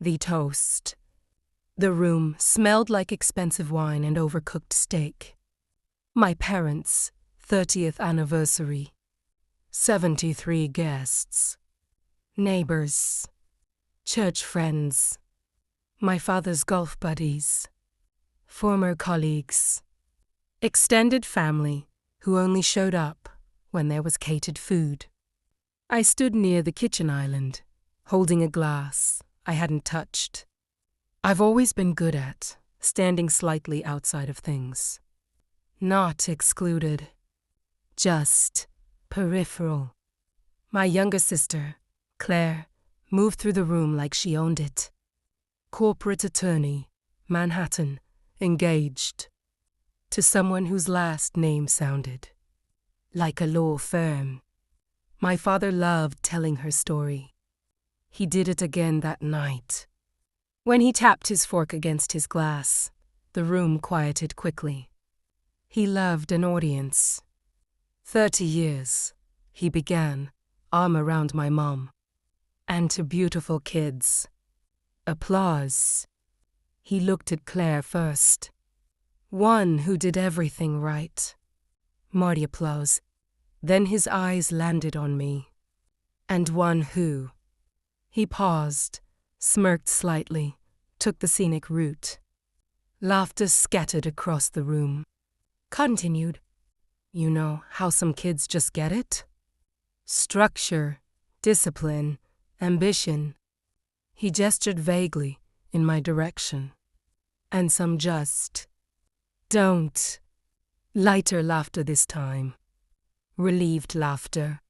the toast. The room smelled like expensive wine and overcooked steak. My parents' 30th anniversary. 73 guests. Neighbors. Church friends. My father's golf buddies. Former colleagues. Extended family who only showed up when there was catered food. I stood near the kitchen island, holding a glass I hadn't touched. I've always been good at standing slightly outside of things. Not excluded. Just peripheral. My younger sister, Claire, moved through the room like she owned it. Corporate attorney, Manhattan, engaged. To someone whose last name sounded like a law firm. My father loved telling her story. He did it again that night. When he tapped his fork against his glass, the room quieted quickly. He loved an audience. 30 years, he began, arm around my mom. And to beautiful kids. Applause. He looked at Claire first. One who did everything right. Marty applause. Then his eyes landed on me. And one who. He paused, smirked slightly, took the scenic route. Laughter scattered across the room. Continued. You know how some kids just get it? Structure, discipline, ambition. He gestured vaguely in my direction. And some just don't. Lighter laughter this time. Relieved laughter.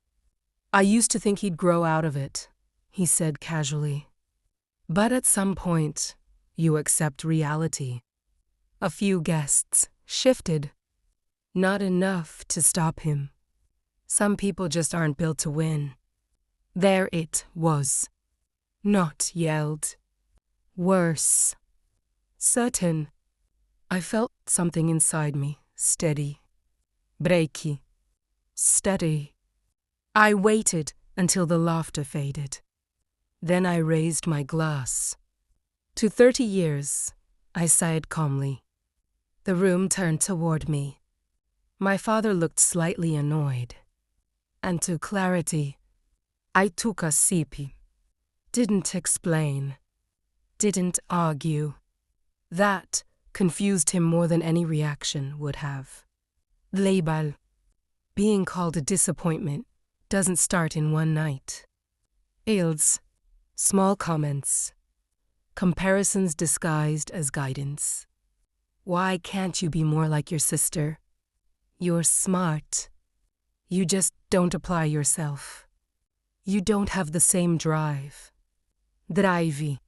I used to think he'd grow out of it, he said casually. But at some point, you accept reality. A few guests shifted. Not enough to stop him. Some people just aren't built to win. There it was. Not yelled. Worse. Certain. I felt something inside me, steady. Breaky. Steady. I waited until the laughter faded. Then I raised my glass. To 30 years, I sighed calmly. The room turned toward me. My father looked slightly annoyed. And to clarity, I took a sip. Didn't explain. Didn't argue. That confused him more than any reaction would have. Label. Being called a disappointment doesn't start in one night. Ails. Small comments. Comparisons disguised as guidance. Why can't you be more like your sister? You're smart. You just don't apply yourself. You don't have the same drive. Drive.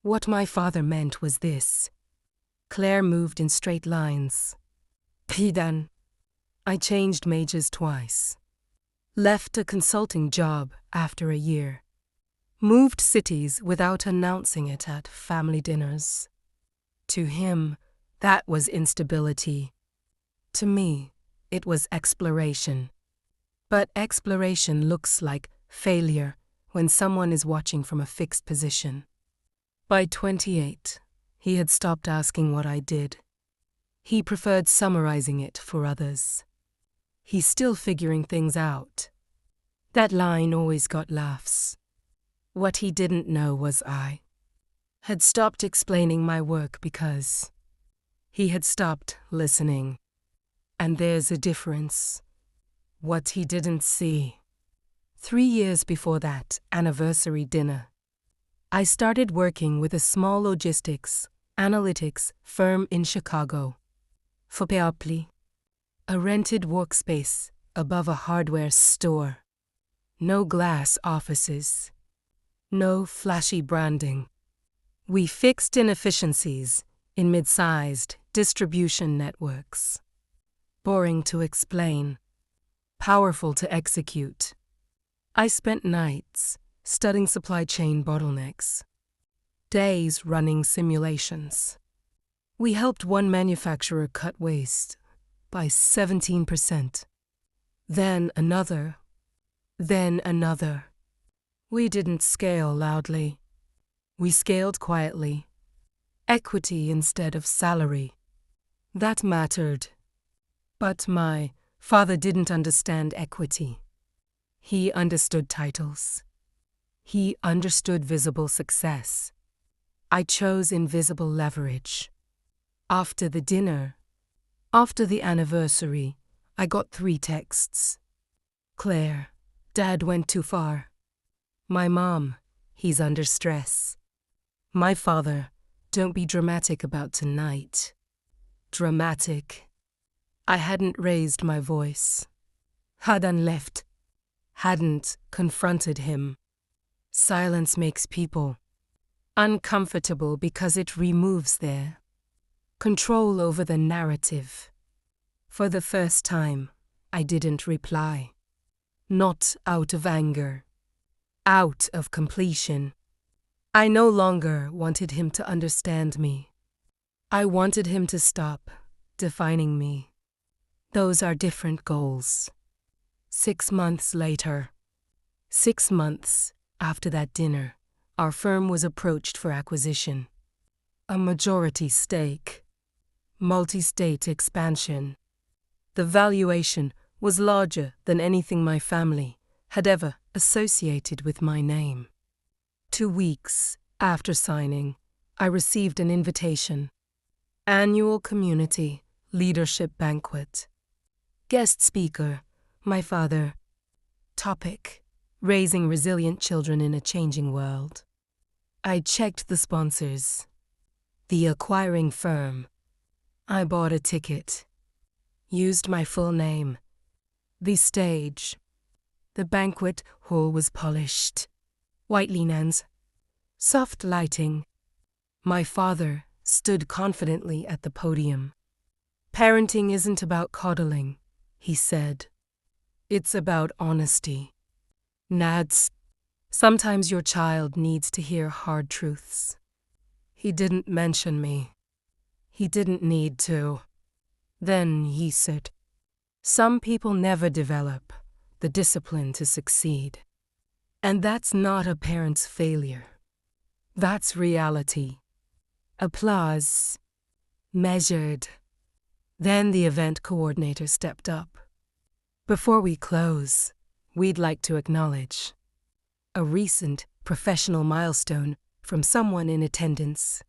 What my father meant was this. Claire moved in straight lines. Pidan. I changed majors twice. Left a consulting job after a year. Moved cities without announcing it at family dinners. To him, that was instability. To me, it was exploration. But exploration looks like failure when someone is watching from a fixed position. By 28, he had stopped asking what I did. He preferred summarizing it for others. He's still figuring things out. That line always got laughs. What he didn't know was I had stopped explaining my work because he had stopped listening. And there's a difference. What he didn't see. 3 years before that anniversary dinner, I started working with a small logistics, analytics firm in Chicago. Fopeapli, a rented workspace above a hardware store. No glass offices. No flashy branding. We fixed inefficiencies in mid-sized distribution networks. Boring to explain. Powerful to execute. I spent nights studying supply chain bottlenecks. Days running simulations. We helped one manufacturer cut waste by 17%. Then another. Then another. We didn't scale loudly. We scaled quietly. Equity instead of salary. That mattered. But my father didn't understand equity. He understood titles. He understood visible success. I chose invisible leverage. After the dinner, after the anniversary, I got 3 texts. Claire, Dad went too far. My mom, he's under stress. My father, don't be dramatic about tonight. Dramatic. I hadn't raised my voice. Hadn't left. Hadn't confronted him. Silence makes people uncomfortable because it removes their control over the narrative. For the first time, I didn't reply. Not out of anger. Out of completion. I no longer wanted him to understand me. I wanted him to stop defining me. Those are different goals. 6 months later, 6 months after that dinner, our firm was approached for acquisition. A majority stake. Multi-state expansion. The valuation was larger than anything my family had ever associated with my name. 2 weeks after signing, I received an invitation. Annual Community Leadership Banquet. Guest speaker, my father. Topic: Raising resilient children in a changing world. I checked the sponsors. The acquiring firm. I bought a ticket. Used my full name. The stage. The banquet hall was polished. White linens. Soft lighting. My father stood confidently at the podium. Parenting isn't about coddling, he said. It's about honesty. Nads, sometimes your child needs to hear hard truths. He didn't mention me. He didn't need to. Then he said, some people never develop the discipline to succeed. And that's not a parent's failure. That's reality. Applause. Measured. Then the event coordinator stepped up. Before we close, we'd like to acknowledge a recent professional milestone from someone in attendance.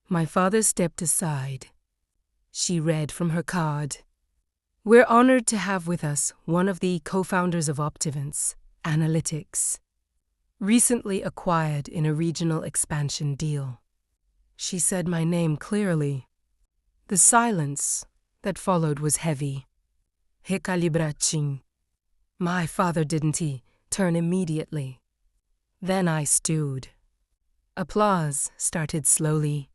My father stepped aside. She read from her card. We're honored to have with us one of the co-founders of Optivance, Analytics, recently acquired in a regional expansion deal. She said my name clearly. The silence that followed was heavy. Recalibraching. My father didn't turn immediately. Then I stewed. Applause started slowly,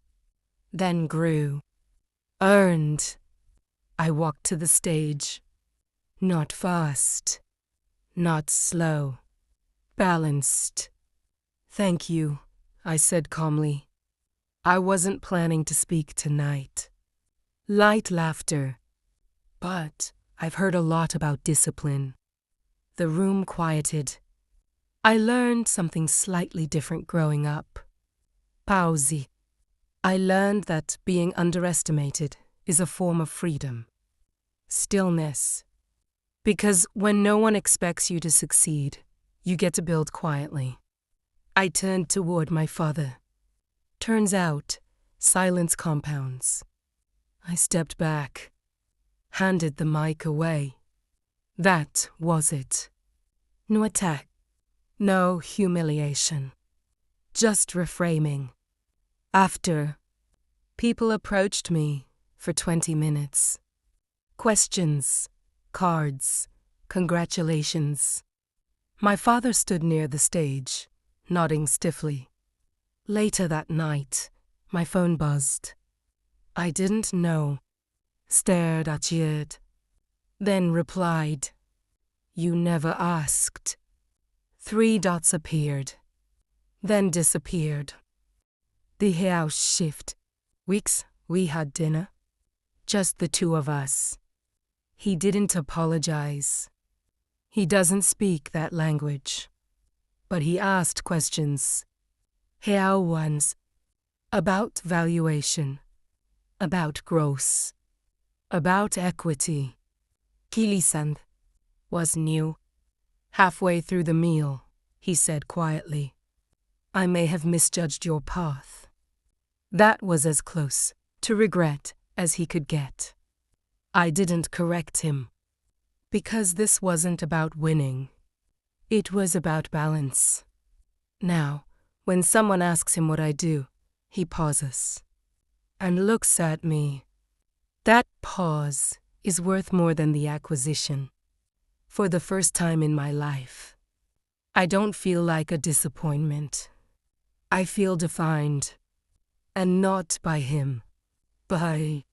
then grew. Earned. I walked to the stage. Not fast. Not slow. Balanced. Thank you, I said calmly. I wasn't planning to speak tonight. Light laughter. But I've heard a lot about discipline. The room quieted. I learned something slightly different growing up. Pausi. I learned that being underestimated is a form of freedom. Stillness. Because when no one expects you to succeed, you get to build quietly. I turned toward my father. Turns out, silence compounds. I stepped back, handed the mic away. That was it. No attack, no humiliation, just reframing. After, people approached me for 20 minutes. Questions, cards, congratulations. My father stood near the stage, nodding stiffly. Later that night, my phone buzzed. I didn't know. Stared at it. Then replied. You never asked. 3 dots appeared. Then disappeared. The house shift. Weeks, we had dinner. Just the 2 of us. He didn't apologize. He doesn't speak that language. But he asked questions. How ones. About valuation. About gross. About equity. Kilisand was new. Halfway through the meal, he said quietly, I may have misjudged your path. That was as close to regret as he could get. I didn't correct him, because this wasn't about winning. It was about balance. Now, when someone asks him what I do, he pauses and looks at me. That pause is worth more than the acquisition. For the first time in my life, I don't feel like a disappointment. I feel defined, and not by him, by